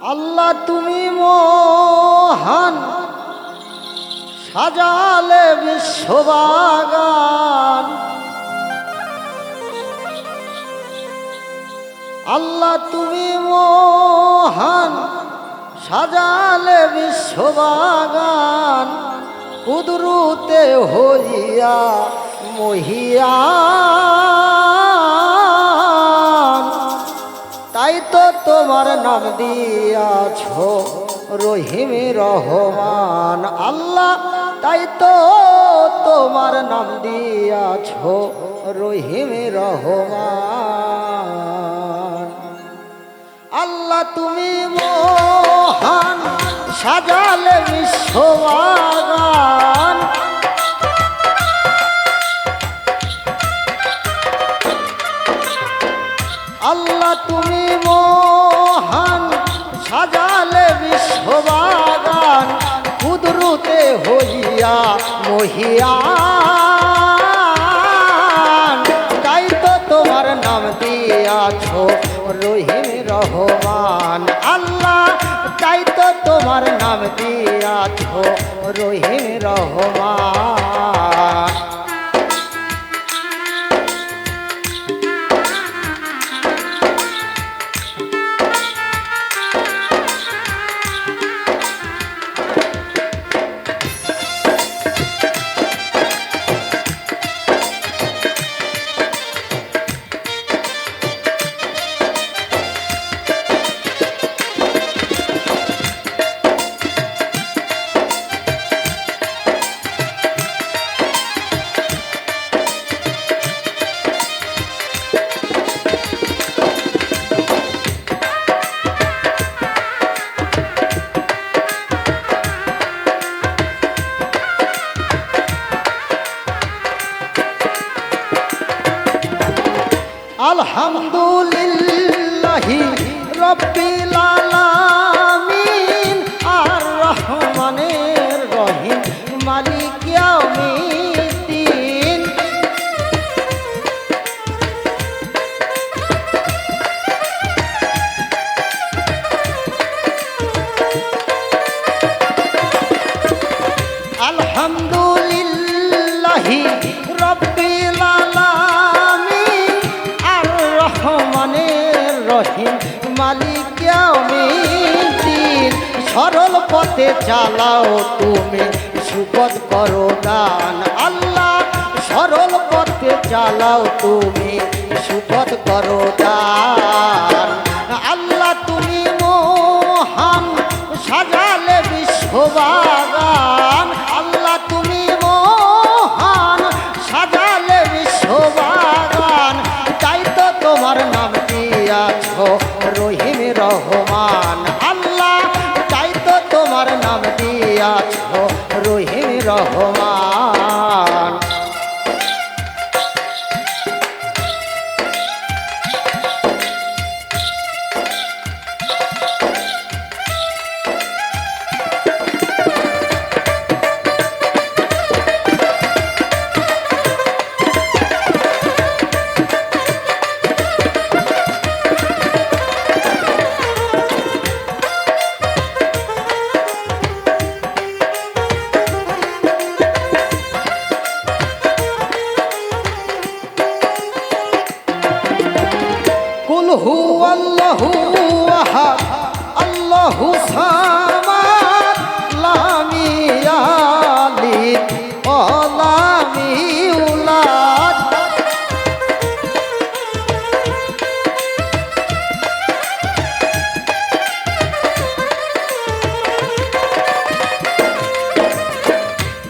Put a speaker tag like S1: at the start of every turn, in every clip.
S1: আল্লাহ তুমি মহান, সাজালে বিশ্ববাগান। আল্লাহ তুমি মহান, সাজালে বিশ্ববাগান। কুদরতে হইয়া মহিয়ান, তাই তো তোমার নাম দিয়াছ রহিম রহমান। আল্লাহ তাই তো তোমার নাম দিয়াছ রহিম রহমান। আল্লাহ তুমি মহান, সাজালে বিশ্ববাগান। আল্লাহ তুমি মহান, সাজালে বিশ্ববাগান। কুদরতে হইয়া মহিয়ান, তাই তো তোমার নাম দিয়াছ রহিম রহমান। আল্লাহ তাই তো তোমার নাম দিয়াছ রহিম রহমান। আলহামদুলিল্লাহি রব্বিল আলামিন আর রহমানের রহিম মালিক ইয়াউমিদ্দিন। আলহামদুলিল্লাহি রব্বিল আলামিন আর রহমানের রহিম মালিক ইয়াউমিদ্দিন। সরল পথে চালাও তুমি, সুপথ করো দান। আল্লাহ সরল পথে চালাও তুমি, সুপথ করো দান। আল্লাহ তুমি মহান, সাজালে বিশ্ববাগান। আল্লাহ তুমি মহান, সাজালে বিশ্ববাগান। তাই তো তোমার নাম দিয়াছ রহিম রহমান। আল্লাহ তাই তো তোমার নাম দিয়াছ রহিম রহমান। কুল হুয়াল্লাহু আহাদ আল্লাহু সামাদ লাম ইয়ালিদ ওয়া লাম ইউলাদ।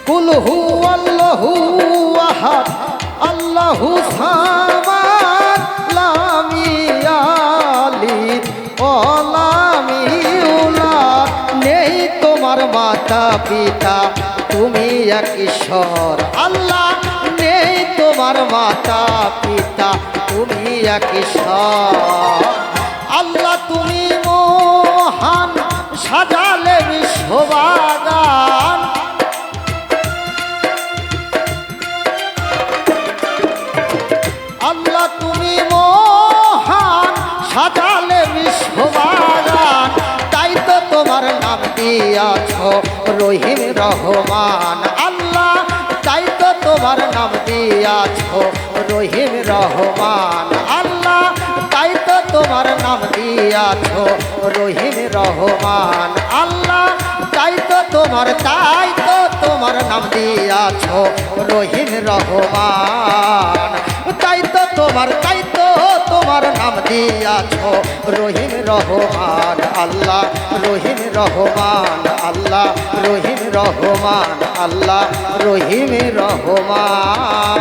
S1: কুল হুয়াল্লাহু আহাদ আল্লাহু সামাদ লাম ইয়ালিদ ওয়া লাম ইউলাদ। নেই তোমার মাতা পিতা, তুমি এক ঈশ্বর। আল্লাহ নেই তোমার মাতা পিতা, তুমি এক ঈশ্বর। আল্লাহ তুমি মহান, সাজালে বিশ্ববাগান। আল্লাহ তুমি মহান, সাজালে বিশ্ববাগান। তাই দিয়াছ রহিম রহমান আল্লাহ তাই তো তোমার নাম দিয়াছ রহিম রহমান আল্লাহ তাই তো তোমার নাম দিয়াছ রহিম রহমান আল্লাহ তাই তো তোমার নাম দিয়াছ রহিম রহমান তাই তো তোমার নাম দিয়াছ রহিম রহমান আল্লাহ রহিম রহমান আল্লাহ রহিম রহমান আল্লাহ রহিম রহমান